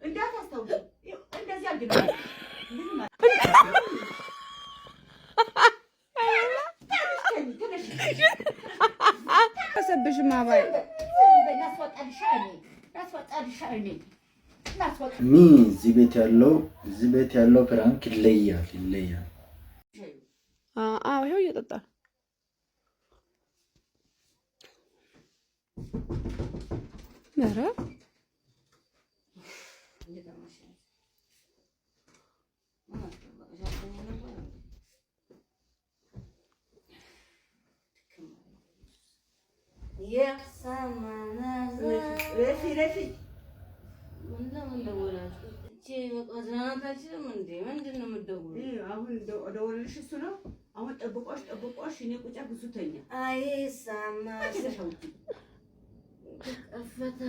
እንዳት አስተውል እንደዚህ አድርግ ተሰብሽ ማባይ እዚህ ቤት ያለው ፕራንክ ይለያል። አዎ ይሄው እየጠጣ ነረ አሁን ጠብቆሽ እኔ ቁጫ ብዙ ተኛ አይ ሰማ ፈታ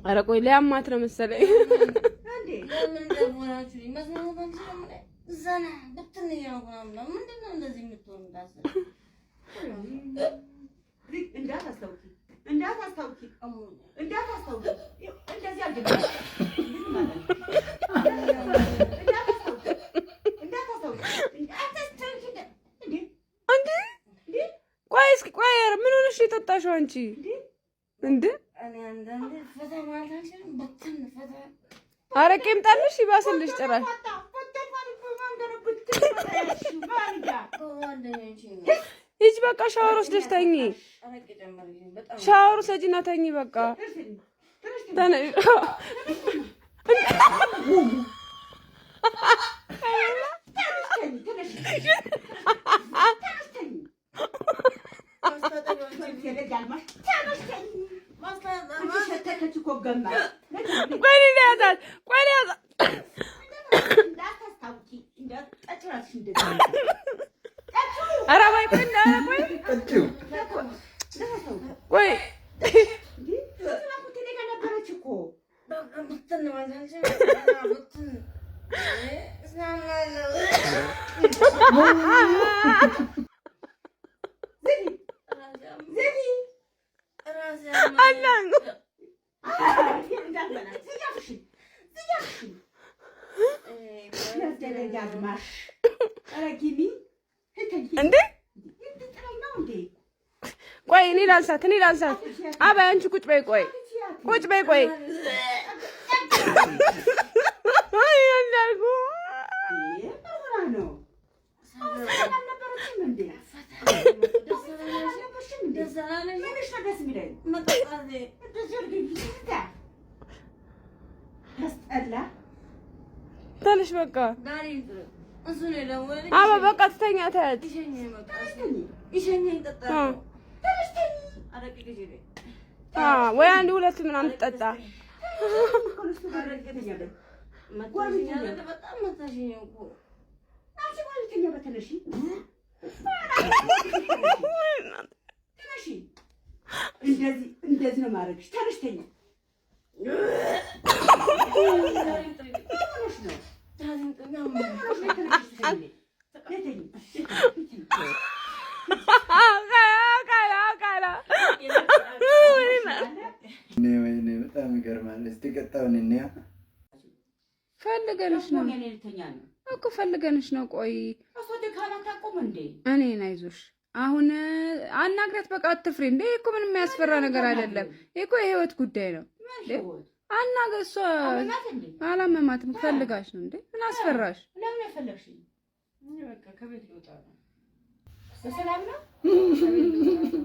ኧረ ቆይ ሊያማት ነው መሰለኝ እንዴ ለምን ደወላችሁ መስማማት ዘና ብትን ያውቃና ምንድነው እንደዚህ የምትሆንዳስ እንዳታስተውቂ እንደዚህ አድርግ ቆይ ምን ሆነሽ የጠጣሽው አንቺ እንዴ እኔ አንዳንዴ ፈታ ማለታችን በትን ፈታ አረቄም ጣልሽ ይባስልሽ ጭራሽ ሂጂ በቃ ሻወር ወስደሽ ተኝ ሻወር ወስጂና ተኝ በቃ ተነሽ ቆይ እኔ ላንሳት አባይ አንቺ ቁጭ በይ ቆይ አይ አንዳርጉ ተነሽ በቃ አባ በቃ ትተኛ ተያት ወይ አንድ ሁለት ምናምን ትጠጣ እንደዚህ ነው ማድረግሽ ተነሽ ተኛ በጣም ይገርማል። እስቲ ቀጣውን እንያ ፈልገንሽ ነው እኮ ፈልገንሽ ነው። ቆይ እኔን አይዞሽ አሁን አናግራት በቃ አትፍሪ እንዴ እኮ ምንም የሚያስፈራ ነገር አይደለም እኮ የህይወት ጉዳይ ነው። አናገሷ አላመማትም ፈልጋሽ ነው እንዴ ምን አስፈራሽ? ለምን ያፈለግሽ? በቃ ከቤት ልወጣ ነው። በሰላም ነው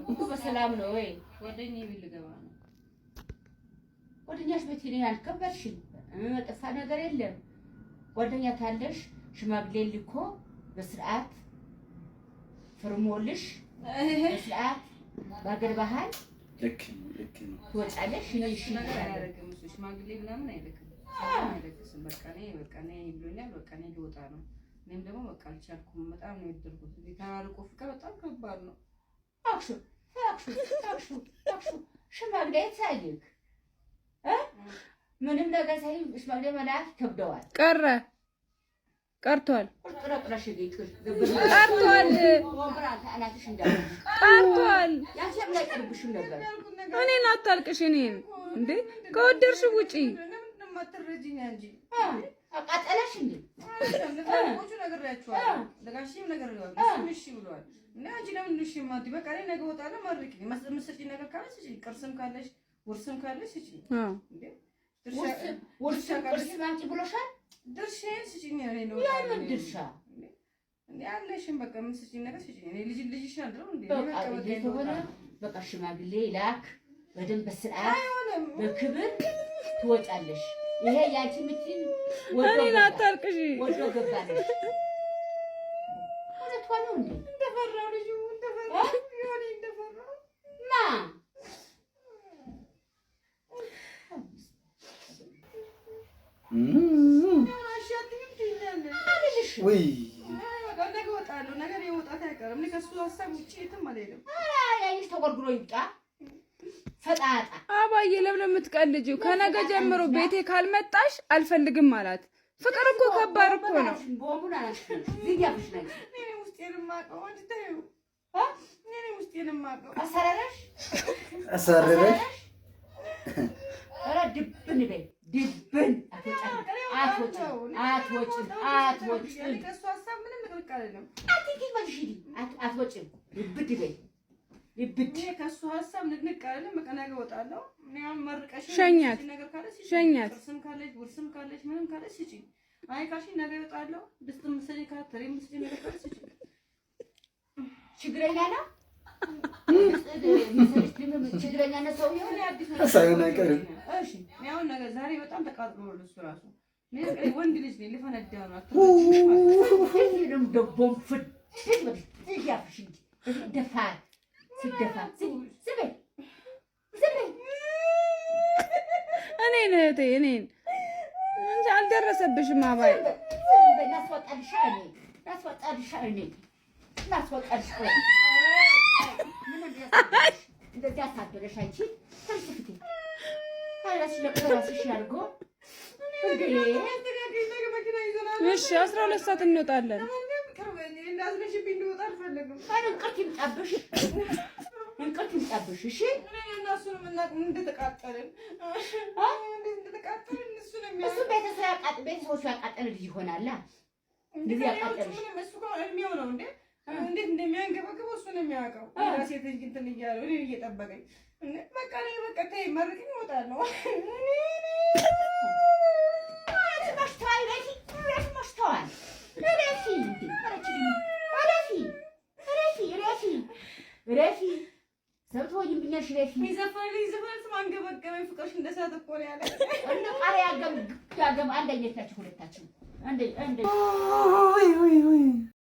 እኮ በሰላም ነው ወይ ወደኛዬ ቤት ልገባ ነው። ወደኛሽ ቤት እኔ አልከበርሽም መጥፋ ነገር የለም። ጓደኛ ታለሽ ሽማግሌ ልኮ በስርዓት ፍርሞልሽ በስርዓት ባገር ባህል ልክ ነው። ትወጫለሽ። እሺ ነገር አያደርግም እሱ ሽማግሌ ምናምን አይልክም። አይልክም። በቃ እኔ ብሎኛል። በቃ እኔ ልወጣ ነው። እኔም ደግሞ በቃ አልቻልኩም። በጣም ነው የወደድኩት። እዚህ ተራርቆ ፍቅር በጣም ከባድ ነው። አክሹ ሽማግሌ ሳይልክ ምንም ነገር ሳይል ሽማግሌ መላክ ከብደዋል። ቀርቷል። እኔን አታልቅሽ። እኔን እንዴ ከወደድሽ ውጪ አቃጠለሽ እንዴ? ቅርስም ካለሽ ውርስም ካለሽ እሺ ብሎሻል። ድርሻዬን ስጪኝ። ነው ያንን ድርሻ ያለሽን በቃ ምን ስጪኝ ነገር ስጪኝ። እኔ ልጅሽ አይደለም እንዴ? በቃ ሽማግሌ ላክ በደንብ በስርዓት በክብር ትወጫለሽ። ይሄ ያንቺ ምትል እኔን አታልቅሽ። ወዶ ገባለሽ። ወደ ቷ ነው እንዴ? እንደፈራው ልጅ እንደፈራው ይሆን እንደፈራው ማ ወይ ነገ እወጣለሁ። ነገር የመውጣት አይቀርም። እኔ ከእሱ ሀሳብ ውጪ የትም አልሄድም። ያይሽ ተቆርጉሮ ይውጣ ፈጣጣ። አባዬ ለምን የምትቀልጂው? ከነገ ጀምሮ ቤቴ ካልመጣሽ አልፈልግም አላት። ፍቅር እኮ ከባድ እኮ ነው። ቦምቡን አላሽሽ ዝያብሽ ነገር እኔ ውስጤን የማውቀው አንቺ ተይው። እኔ ውስጤን የማውቀው አሳረረሽ ኧረ ድብን በይ ድብን አትወጭም። ከእሱ ሀሳብ ምንም ንቅንቅ አይደለም። አትወጭም ድብድ በይ ድብድ። ከእሱ ሀሳብ ንቅንቅ አይደለም። በቃ ነገ እወጣለሁ። መርቀሽ ሸኛት። ውርስም ካለሽ ምንም ካለሽ ስጪኝ። አይ ካልሽኝ ነገ እወጣለሁ። ድስት ምስሌ ካተሪ ምስሌ ነገር ካለሽ ስጪኝ። ችግረኛ ነው ችግረኛ ነው ሰው ይሆን ሳይሆን አይቀርም። እሺ ያው ነገ ዛሬ በጣም ተቃጥሎ ነው እሱ ራሱ ወንድ ልጅ ነው ሊፈነዳ ነው። አትወጪም ደቦም ፍድ ያፍሽ ደፋ ሲደፋ ዝም እኔን እንጂ አልደረሰብሽም። አባይ ናስወጣልሻ እንደዚህ አሳደረሽ አንቺ ተልስፍቲ አላሽ ለራስሽ ያርጎ እንዴ። እሺ 12 ሰዓት እንወጣለን። እንቅልፍ ይምጣብሽ። እሺ እሱ ቤተሰቦቹ ያቃጠለ ልጅ ይሆናላ። እንደዚህ ያቃጠለሽ እንዴት እንደሚያንገበግበው እሱ ነው የሚያውቀው። ሴት ልጅ እንትን እያለው እኔን እየጠበቀኝ በቃ ተይ መርቅኝ እወጣለሁ። ረፊ ሰብቶኝብኛል። ረፊ ይዘፈንልኝ ስም አንገበገበኝ። ፍቅርሽ እንደ እሳት እኮ ነው ያለ እንደ ቃሪያ ያገም አንድ አይነት ናቸው ሁለታችሁ።